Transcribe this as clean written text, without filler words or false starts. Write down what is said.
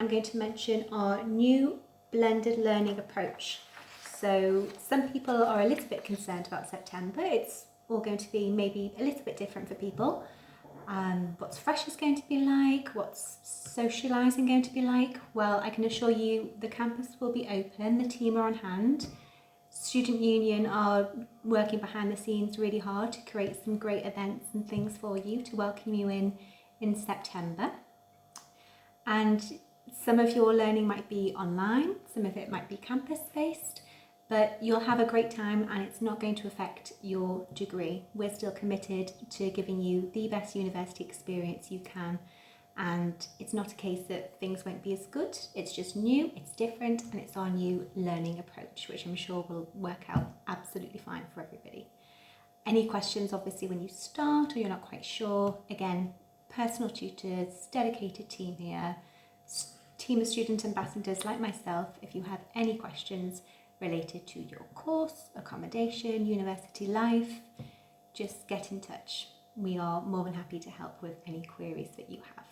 I'm going to mention our new blended learning approach. So some people are a little bit concerned about September. It's all going to be maybe a little bit different for people. What's freshers going to be like? What's socialising going to be like? Well, I can assure you the campus will be open, the team are on hand. Student Union are working behind the scenes really hard to create some great events and things for you to welcome you in September. And some of your learning might be online, some of it might be campus-based, but you'll have a great time and it's not going to affect your degree. We're still committed to giving you the best university experience you can, and it's not a case that things won't be as good. It's just new, it's different, and it's our new learning approach, which I'm sure will work out absolutely fine for everybody. Any questions, obviously, when you start or you're not quite sure, again, personal tutors, dedicated team here, team of student ambassadors like myself. If you have any questions related to your course, accommodation, university life, just get in touch. We are more than happy to help with any queries that you have.